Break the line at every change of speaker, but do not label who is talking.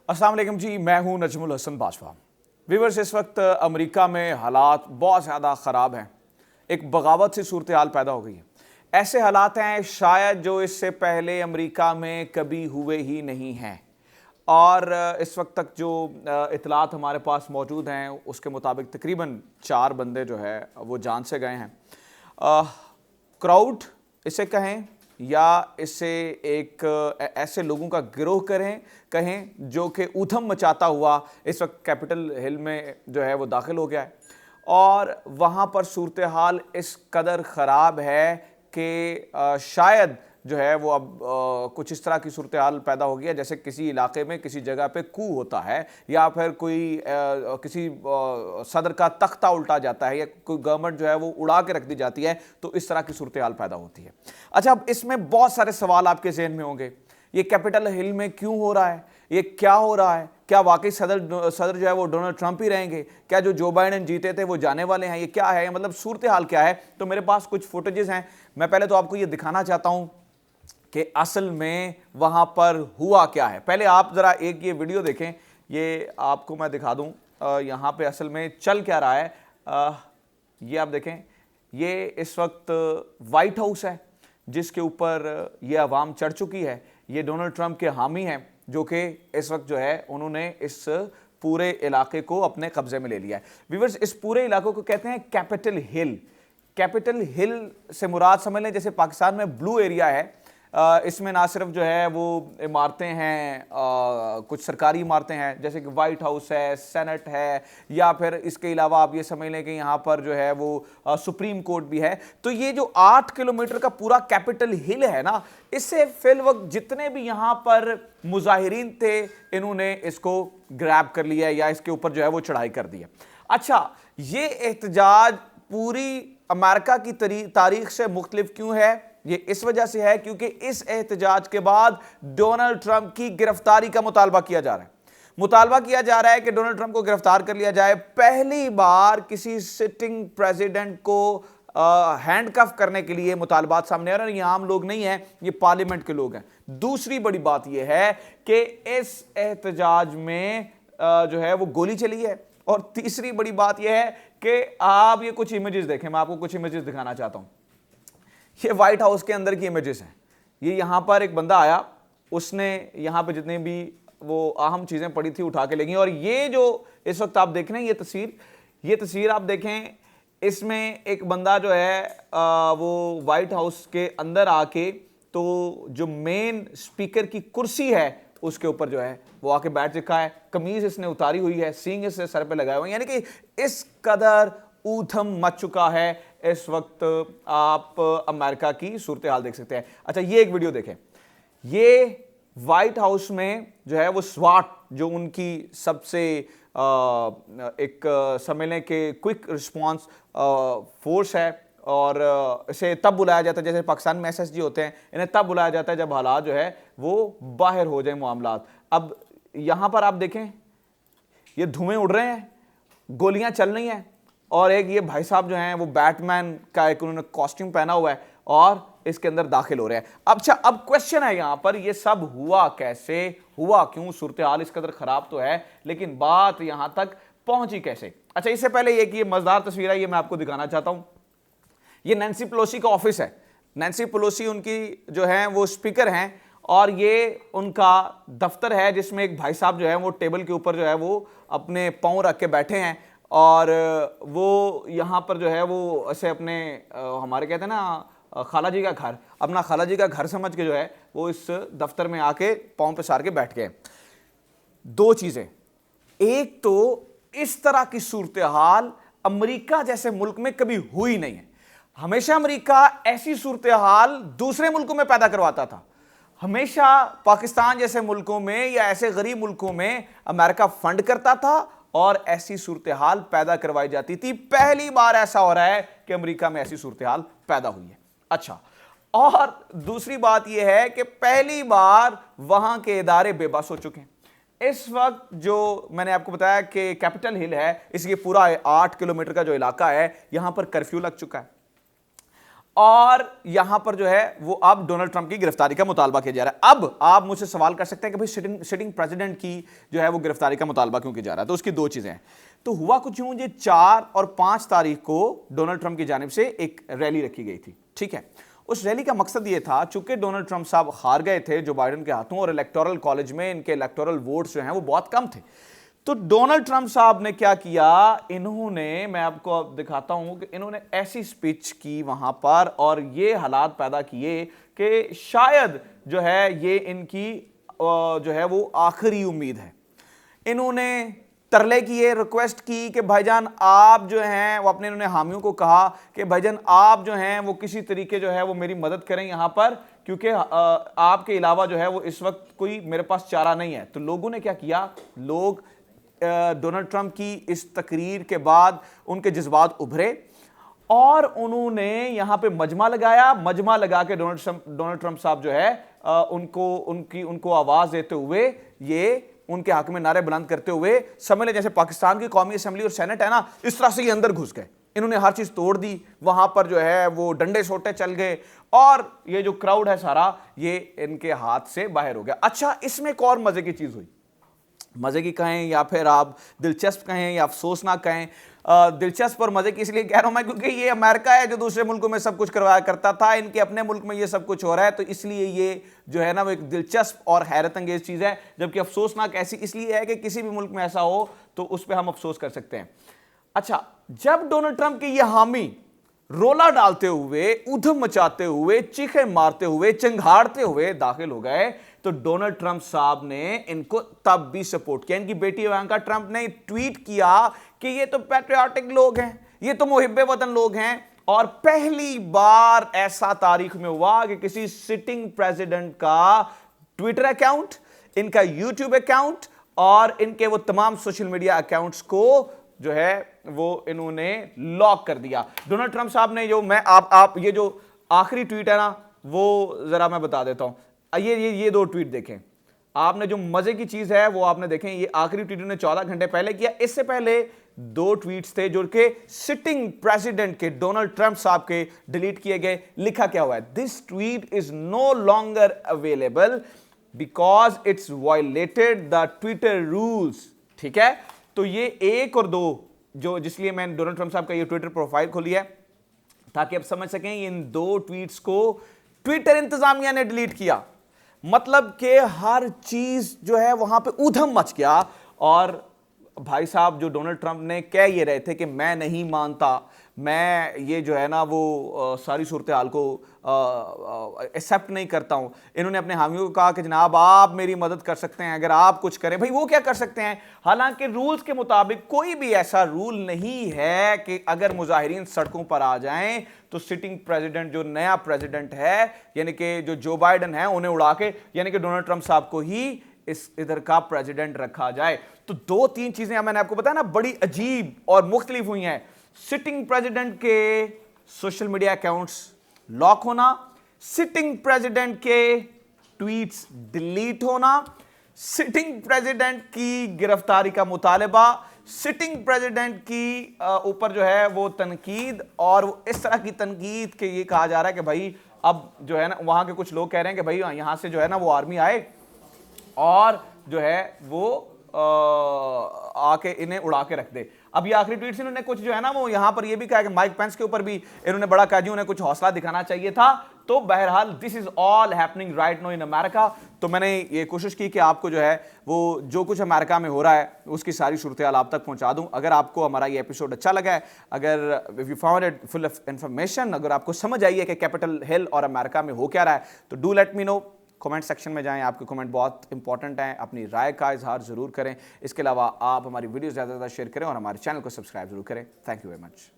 अस्सलाम वालेकुम जी, मैं हूं नजमुल हसन बाजवा। व्यूअर्स, इस वक्त अमेरिका में हालात बहुत ज़्यादा ख़राब हैं। एक बगावत सी सूरत हाल पैदा हो गई है। ऐसे हालात हैं शायद जो इससे पहले अमेरिका में कभी हुए ही नहीं हैं। और इस वक्त तक जो इतलात हमारे पास मौजूद हैं उसके मुताबिक तकरीबन 4 बंदे जो है वो जान से गए हैं। क्राउड इसे कहें या इसे एक ऐसे लोगों का गिरोह कहें जो कि ऊधम मचाता हुआ इस वक्त कैपिटल हिल में जो है वो दाखिल हो गया है। और वहाँ पर सूरत हाल इस कदर ख़राब है कि शायद जो है वो अब कुछ इस तरह की सूरत हाल पैदा हो गया जैसे किसी इलाके में किसी जगह पे कू होता है या फिर कोई किसी सदर का तख्ता उल्टा जाता है या कोई गवर्नमेंट जो है वो उड़ा के रख दी जाती है, तो इस तरह की सूरत हाल पैदा होती है। अच्छा, अब इसमें बहुत सारे सवाल आपके जहन में होंगे, ये कैपिटल हिल में क्यों हो रहा है, ये क्या हो रहा है, क्या वाकई सदर जो है वो डोनाल्ड ट्रंप ही रहेंगे, क्या जो जो बाइडेन जीते थे वो जाने वाले हैं, ये क्या है, मतलब सूरत हाल क्या है। तो मेरे पास कुछ फुटेजेस हैं। मैं पहले तो आपको ये दिखाना चाहता हूं कि असल में वहां पर हुआ क्या है। पहले आप जरा एक ये वीडियो देखें, ये आपको मैं दिखा दूं यहां पे असल में चल क्या रहा है। ये आप देखें, ये इस वक्त वाइट हाउस है जिसके ऊपर ये अवाम चढ़ चुकी है। ये डोनाल्ड ट्रंप के हामी हैं जो कि इस वक्त जो है उन्होंने इस पूरे इलाके को अपने कब्जे में ले लिया है। व्यूअर्स, इस पूरे इलाके को कहते हैं कैपिटल हिल। कैपिटल हिल से मुराद समझ लें जैसे पाकिस्तान में ब्लू एरिया है, इसमें ना सिर्फ जो है वो इमारतें हैं, कुछ सरकारी इमारतें हैं जैसे कि वाइट हाउस है, सेनेट है, या फिर इसके अलावा आप ये समझ लें कि यहाँ पर जो है वो सुप्रीम कोर्ट भी है। तो ये जो 8 किलोमीटर का पूरा कैपिटल हिल है ना, इससे फिल वक्त जितने भी यहाँ पर मुजाहिरीन थे इन्होंने इसको ग्रैब कर लिया या इसके ऊपर जो है वो चढ़ाई कर दी है। अच्छा, ये एहतजाज पूरी अमेरिका की तारीख से मुख्तलिफ क्यों है? ये इस वजह से है क्योंकि इस एहतजाज के बाद डोनाल्ड ट्रंप की गिरफ्तारी का मुतालबा किया जा रहा है। मुतालबा किया जा रहा है कि डोनाल्ड ट्रंप को गिरफ्तार कर लिया जाए। पहली बार किसी सिटिंग प्रेसिडेंट को हैंडकफ करने के लिए मुतालबात सामने आ रहे हैं। ये आम लोग नहीं हैं, ये पार्लियामेंट के लोग हैं। दूसरी बड़ी बात यह है कि इस एहतजाज में जो है वो गोली चली है। और तीसरी बड़ी बात यह है कि आप ये कुछ इमेजेस देखें, मैं आपको कुछ इमेजेस दिखाना चाहता हूं। ये व्हाइट हाउस के अंदर की इमेजेस हैं। ये यहाँ पर एक बंदा आया, उसने यहाँ पे जितने भी वो अहम चीज़ें पड़ी थी उठा के ले गई। और ये जो इस वक्त आप देख रहे हैं ये तस्वीर आप देखें, इसमें एक बंदा जो है वो व्हाइट हाउस के अंदर आके तो जो मेन स्पीकर की कुर्सी है उसके ऊपर जो है वो आके बैठ चुका है। कमीज इसने उतारी हुई है, सींग इसने सर पे लगाए हुए हैं, यानी कि इस कदर ऊधम मच चुका है इस वक्त। आप अमेरिका की सूरत हाल देख सकते हैं। अच्छा, ये एक वीडियो देखें। ये व्हाइट हाउस में जो है वो स्वाट, जो उनकी सबसे एक समझ लें कि क्विक रिस्पांस फोर्स है, और इसे तब बुलाया जाता है जैसे पाकिस्तान में एसएसजी होते हैं, इन्हें तब बुलाया जाता है जब हालात जो है वो बाहर हो जाए मामलात। अब यहां पर आप देखें, ये धुएं उड़ रहे हैं, गोलियां चल रही हैं, और एक ये भाई साहब जो हैं वो बैटमैन का एक उन्होंने कॉस्ट्यूम पहना हुआ है और इसके अंदर दाखिल हो रहे हैं। अच्छा, अब क्वेश्चन है यहां पर ये सब हुआ कैसे, हुआ क्यों? सूरत हाल इस कदर खराब तो है, लेकिन बात यहां तक पहुंची कैसे? अच्छा, इससे पहले एक ये मजेदार तस्वीर है, ये मैं आपको दिखाना चाहता हूं। ये नैन्सी पेलोसी का ऑफिस है। नैन्सी पेलोसी उनकी जो है वो स्पीकर हैं, और ये उनका दफ्तर है जिसमें एक भाई साहब जो है वो टेबल के ऊपर जो है वो अपने पाँव रख के बैठे हैं, और वो यहाँ पर जो है वो ऐसे अपने हमारे कहते हैं ना खाला जी का घर, अपना खाला जी का घर समझ के जो है वो इस दफ्तर में आके पाँव पे सार के बैठ गए। दो चीज़ें, एक तो इस तरह की सूरत हाल अमेरिका जैसे मुल्क में कभी हुई नहीं है। हमेशा अमेरिका ऐसी सूरत हाल दूसरे मुल्कों में पैदा करवाता था। हमेशा पाकिस्तान जैसे मुल्कों में या ऐसे गरीब मुल्कों में अमेरिका फंड करता था और ऐसी सूरत हाल पैदा करवाई जाती थी। पहली बार ऐसा हो रहा है कि अमेरिका में ऐसी सूरत हाल पैदा हुई है। अच्छा, और दूसरी बात यह है कि पहली बार वहां के इदारे बेबस हो चुके हैं। इस वक्त जो मैंने आपको बताया कि कैपिटल हिल है, इसके पूरा 8 किलोमीटर का जो इलाका है, यहां पर कर्फ्यू लग चुका है। और यहां पर जो है वो अब डोनाल्ड ट्रंप की गिरफ्तारी का मुतालबा किया जा रहा है। अब आप मुझसे सवाल कर सकते हैं कि भाई सिटिंग प्रेसिडेंट की जो है वो गिरफ्तारी का मुतालबा क्यों किया जा रहा है? तो उसकी दो चीजें हैं। तो हुआ कुछ यूं, ये 4 और 5 तारीख को डोनाल्ड ट्रंप की जानिब से एक रैली रखी गई थी, ठीक है। उस रैली का मकसद यह था, चूंकि डोनाल्ड ट्रंप साहब हार गए थे जो बाइडेन के हाथों और इलेक्टोरल कॉलेज में इनके इलेक्टोरल वोट्स जो हैं वो बहुत कम थे, तो डोनाल्ड ट्रंप साहब ने क्या किया, इन्होंने, मैं आपको अब दिखाता हूं कि इन्होंने ऐसी स्पीच की वहां पर और ये हालात पैदा किए कि शायद जो है ये इनकी जो है वो आखिरी उम्मीद है। इन्होंने तरले किए, रिक्वेस्ट की कि भाईजान आप जो हैं वो अपने, इन्होंने हामियों को कहा कि भाईजान आप जो हैं वो किसी तरीके जो है वो मेरी मदद करें यहां पर, क्योंकि आपके अलावा जो है वो इस वक्त कोई मेरे पास चारा नहीं है। तो लोगों ने क्या किया, लोग डोनाल्ड ट्रंप की इस तकरीर के बाद उनके जज्बात उभरे और उन्होंने यहां पे मजमा लगाया। मजमा लगा के डोनाल्ड ट्रंप साहब जो है उनको आवाज देते हुए, ये उनके हक में नारे बुलंद करते हुए, समझ लें जैसे पाकिस्तान की कौमी असेंबली और सेनेट है ना, इस तरह से ये अंदर घुस गए। इन्होंने हर चीज तोड़ दी, वहां पर जो है वो डंडे सोटे चल गए और ये जो क्राउड है सारा ये इनके हाथ से बाहर हो गया। अच्छा, इसमें एक और मजे की चीज हुई, मजे की कहें या फिर आप दिलचस्प कहें या अफसोसनाक कहें। दिलचस्प और मजे की इसलिए कह रहा हूं मैं क्योंकि ये अमेरिका है जो दूसरे मुल्कों में सब कुछ करवाया करता था, इनके अपने मुल्क में ये सब कुछ हो रहा है, तो इसलिए ये जो है ना वो एक दिलचस्प और हैरत अंगेज चीज है। जबकि अफसोसनाक ऐसी इसलिए है कि किसी भी मुल्क में ऐसा हो तो उस पर हम अफसोस कर सकते हैं। अच्छा, जब डोनाल्ड ट्रंप के ये हामी रोला डालते हुए, उधम मचाते हुए, चीखे मारते हुए, चिंघाड़ते हुए दाखिल हो गए, तो डोनाल्ड ट्रंप साहब ने इनको तब भी सपोर्ट किया। इनकी बेटी इवांका ट्रंप ने ट्वीट किया कि ये तो पैट्रियाटिक लोग हैं, ये तो मुहिब्बे वतन लोग हैं। और पहली बार ऐसा तारीख में हुआ कि किसी सिटिंग प्रेसिडेंट का ट्विटर अकाउंट, इनका यूट्यूब अकाउंट और इनके वो तमाम सोशल मीडिया अकाउंट्स को जो है वो इन्होंने लॉक कर दिया। डोनाल्ड ट्रंप साहब ने जो, मैं आप ये जो आखिरी ट्वीट है ना वो जरा मैं बता देता हूं। ये 2 ट्वीट देखें आपने, जो मजे की चीज है वो आपने देखें। ये आखिरी ट्वीट उन्होंने 14 घंटे पहले किया। इससे पहले 2 ट्वीट्स थे जो कि सिटिंग प्रेसिडेंट के डोनाल्ड ट्रंप साहब के डिलीट किए गए। लिखा क्या हुआ है, this tweet is no longer available because it's violated the Twitter rules. ठीक है, तो ये 1 और 2 जो, जिसलिए मैंने डोनाल्ड ट्रंप साहब का ये ट्विटर प्रोफाइल खोली है ताकि आप समझ सकें। इन 2 ट्वीट्स को ट्विटर इंतजामिया ने डिलीट किया, मतलब कि हर चीज जो है वहां पे ऊधम मच गया। और भाई साहब जो डोनाल्ड ट्रंप ने कह ये रहे थे कि मैं नहीं मानता, मैं ये जो है ना वो सारी सूरत हाल को एक्सेप्ट नहीं करता हूं। इन्होंने अपने हामियों को कहा कि जनाब आप मेरी मदद कर सकते हैं, अगर आप कुछ करें। भाई वो क्या कर सकते हैं, हालांकि रूल्स के मुताबिक कोई भी ऐसा रूल नहीं है कि अगर मुजाहिरीन सड़कों पर आ जाएं तो सिटिंग प्रेसिडेंट जो नया प्रेसिडेंट है यानी कि जो बाइडेन है उन्हें उड़ा के, यानी कि डोनाल्ड ट्रंप साहब को ही इस इधर का प्रेसिडेंट रखा जाए। तो 2-3 चीजें मैंने आपको बताया ना बड़ी अजीब और मुख्तलिफ हुई हैं। सिटिंग प्रेसिडेंट के सोशल मीडिया अकाउंट्स लॉक होना, सिटिंग प्रेसिडेंट के ट्वीट्स डिलीट होना, सिटिंग प्रेसिडेंट की गिरफ्तारी का मुतालबा, सिटिंग प्रेसिडेंट की ऊपर जो है वो तनकीद, और इस तरह की तनकीद के ये कहा जा रहा है कि भाई अब जो है ना वहां के कुछ लोग कह रहे हैं कि भाई यहां से जो है ना वो आर्मी आए और जो है वो आके इन्हें उड़ा के रख दे। अब ये आखिरी ट्वीट से इन्होंने कुछ जो है ना वो यहां पर ये भी कहा कि माइक पेंस के ऊपर भी इन्होंने बड़ा कहा जी उन्हें कुछ हौसला दिखाना चाहिए था। तो बहरहाल this is all happening right now in America. तो मैंने ये कोशिश की कि आपको जो है वो जो कुछ अमेरिका में हो रहा है उसकी सारी सूरत हाल आप तक पहुंचा दूं। अगर आपको हमारा ये एपिसोड अच्छा लगा है, अगर if you found it full of information, अगर आपको समझ आई है कि कैपिटल हिल और अमेरिका में हो क्या रहा है, तो do let me know. Comment section में जाएं, आपके कमेंट बहुत इंपॉर्टेंट हैं। अपनी राय का इजहार जरूर करें। इसके अलावा आप हमारी वीडियो ज़्यादा से ज़्यादा शेयर करें और हमारे चैनल को सब्सक्राइब जरूर करें। Thank you very much.